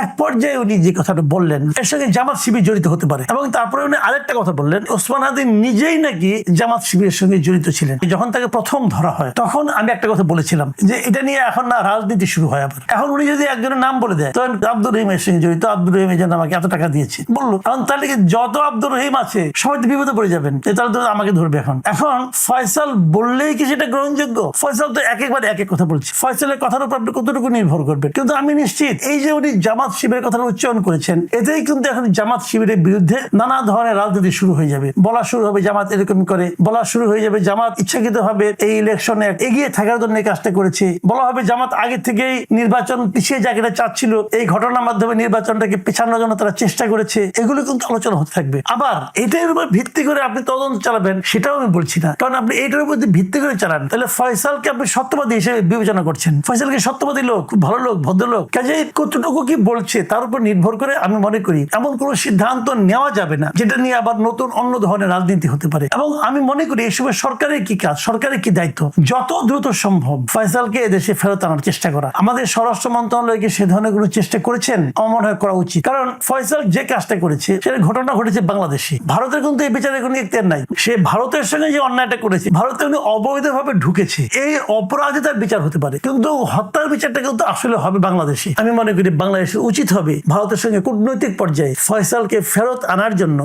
এক পর্যায়ে উনি যে কথাটা বললেন এর সঙ্গে জামাত শিবির জড়িত হতে পারে, এবং তারপরে উনি আরেকটা কথা বললেন, ওসমান হাদি নিজেই নাকি জামাত শিবিরের সঙ্গে জড়িত ছিলেন। যখন তাকে প্রথম ধরা হয় তখন আমি একটা কথা বলেছিলাম যে এটা নিয়ে এখন না রাজনীতি শুরু হয় আবার। এখন উনি যদি একজনের নাম বলে দেয়, তখন আব্দুর রহিমের সঙ্গে জড়িত, আব্দুর রহিম এই জন্য আমাকে এত টাকা দিয়েছে বললো, এখন তাহলে যত আব্দুর রহিম আছে সবাই তো বিপদে পড়ে যাবেন, তাহলে তো আমাকে ধরবে। এখন ফয়সাল বললেই কি সেটা গ্রহণযোগ্য? ফয়সাল তো একেবারে এক এক কথা বলছে, ফয়সালের কথার উপর আপনি কতটুকু নির্ভর করবেন। কিন্তু আমি নিশ্চিত এই যে উনি জামাত শিবিরের কথা উচ্চারণ করেছেন, এতেই কিন্তু এখন জামাত শিবিরের বিরুদ্ধে নানা ধরনের রাজনীতি শুরু হয়ে যাবে। বলা শুরু হবে জামাত এরকম করে, বলা শুরু হয়ে যাবে জামাত ইচ্ছাকৃত ভাবে এই ইলেকশনে এগিয়ে থাকার জন্য এই কাজটা করেছে, বলা হবে জামাত আগে থেকেই নির্বাচন পিছিয়ে জায়গাটা চাচ্ছিল, এই ঘটনার মাধ্যমে নির্বাচনটাকে পেছানোর জন্য তারা চেষ্টা করেছে। এগুলো কিন্তু আলোচনা হতে থাকবে। আবার এটার উপর ভিত্তি করে আপনি তদন্ত চালাবেন সেটাও আমি বলছি না, কারণ আপনি এইটার উপর ভিত্তি করে চালান তাহলে ফয়সালকে আপনি সত্যবাদী হিসেবে বিবেচনা করছেন। ফয়সালকে সত্যবাদী লোক, খুব ভালো লোক, ভদ্রলোক, কাজে কতটুকু কি বলছে তার উপর নির্ভর করে আমি মনে করি এমন কোন সিদ্ধান্ত নেওয়া যাবে না যেটা নিয়ে আবার নতুন অন্য ধরনের রাজনীতি হতে পারে। এবং আমি মনে করি এই সময় সরকারের কি কাজ, সরকারের কি দায়িত্ব, যত দ্রুত সম্ভব ফয়সালকে এদেশে ফেরত আনার চেষ্টা করা। আমাদের স্বরাষ্ট্র মন্ত্রণালয়কে সে ধরনের কোনো চেষ্টা করেছেন আমার মনে হয় করা উচিত, কারণ ফয়সাল যে কাজটা করেছে সেটা ঘটনা ঘটেছে বাংলাদেশে। ভারতের কিন্তু এই বিচারে কোনো ইখতিয়ার নাই। সে ভারতের সঙ্গে যে অন্যায়টা করেছে, ভারতে উনি অবৈধভাবে ঢুকেছে, এই অপরাধে তার বিচার হতে পারে, কিন্তু হত্যার বিচারটা কিন্তু আসলে হবে বাংলাদেশে। আমি মনে করি বাংলাদেশের উচিত হবে ভারতের সঙ্গে কূটনৈতিক পর্যায়ে ফয়সালকে ফেরত আনার জন্য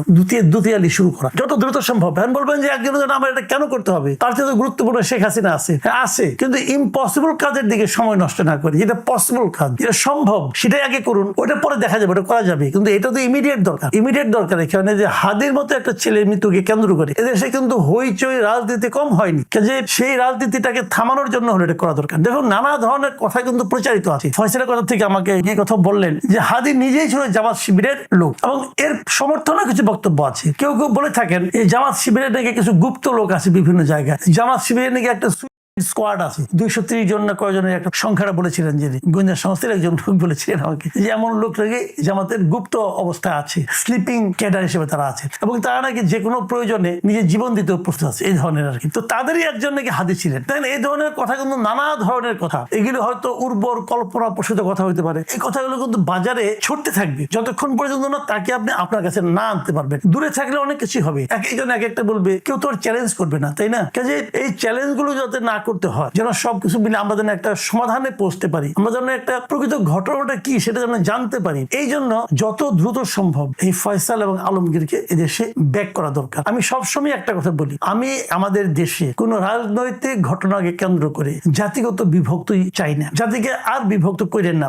দুতিয়ালি শুরু করা যত দ্রুত সম্ভব। এখন বলবেন যে একজনের জন্য আমরা এটা কেন করতে হবে, তার চেয়ে গুরুত্বপূর্ণ শেখ হাসিনা আছে, কিন্তু ইম্পসিবল কাজের দিকে সময় নষ্ট না করে যেটা পসিবল কাজ, যেটা সম্ভব সেটাই আগে করুন, ওটা পরে দেখা যাবে, ওটা করা যাবে। কিন্তু এটা তো ইমিডিয়েট দরকার। এখানে যে হাদির মতো একটা ছেলের মৃত্যুকে কেন্দ্র করে এদেশে কিন্তু হইচই রাজনীতি কম হয়নি, যে সেই রাজনীতিটাকে থামানোর জন্য হলো এটা করা দরকার। দেখুন নানা ধরনের কথা কিন্তু প্রচারিত আছে। ফয়সালের কথা থেকে আমাকে এই কথা বললেন যে হাদি নিজেই ছিল জামাত শিবিরের লোক, এবং এর সমর্থনে কিছু বক্তব্য আছে। কেউ বলে থাকেন এই জামাত শিবিরের নাকি কিছু গুপ্ত লোক আছে বিভিন্ন জায়গায়, জামাত শিবিরের নাকি একটা স্কোয়াড আছে 230 জন না কয়জনের একটা সংখ্যাটা বলেছিলেন, যিনি গোয়েন্দা সংস্থার একজন লোক বলেছিলেন আমাকে যে এমন লোক নাকি জামাতের গুপ্ত অবস্থায় আছে, স্লিপিং ক্যাডার হিসেবে তারা আছে, এবং তারা নাকি যে কোনো প্রয়োজনে নিজের জীবন দিতেও প্রস্তুত আছে, এই ধরনের আর কি। তো তাদেরই একজন নাকি হাদি ছিলেন। তাই এই ধরনের কথা কিন্তু নানা ধরনের কথা, এগুলো হয়তো উর্বর কল্পনা প্রসূত কথা হইতে পারে। এই কথাগুলো কিন্তু বাজারে ছড়তে থাকবে যতক্ষণ পর্যন্ত না তাকে আপনি আপনার কাছে না আনতে পারবেন। দূরে থাকলে অনেক কিছু হবে, এক একজন এক একটা বলবে, কেউ তো চ্যালেঞ্জ করবে না, তাই না? কাজে এই চ্যালেঞ্জ গুলো যাতে না করতে হয়, যেন সবকিছু মিলে আমরা যেন একটা সমাধানে পৌঁছতে পারি, আমরা যেন একটা প্রকৃত ঘটনাটা কি সেটা যেন জানতে পারি। এই জন্য যত দ্রুত সম্ভব এই ফয়সাল এবং আলমগীরকে এদেশে ব্যাক করা দরকার। আমি সবসময় একটা কথা বলি, আমি আমাদের দেশে কোন রাজনৈতিক ঘটনাকে কেন্দ্র করে জাতিগত বিভক্তি চাই না, জাতিকে আর বিভক্ত করেন না।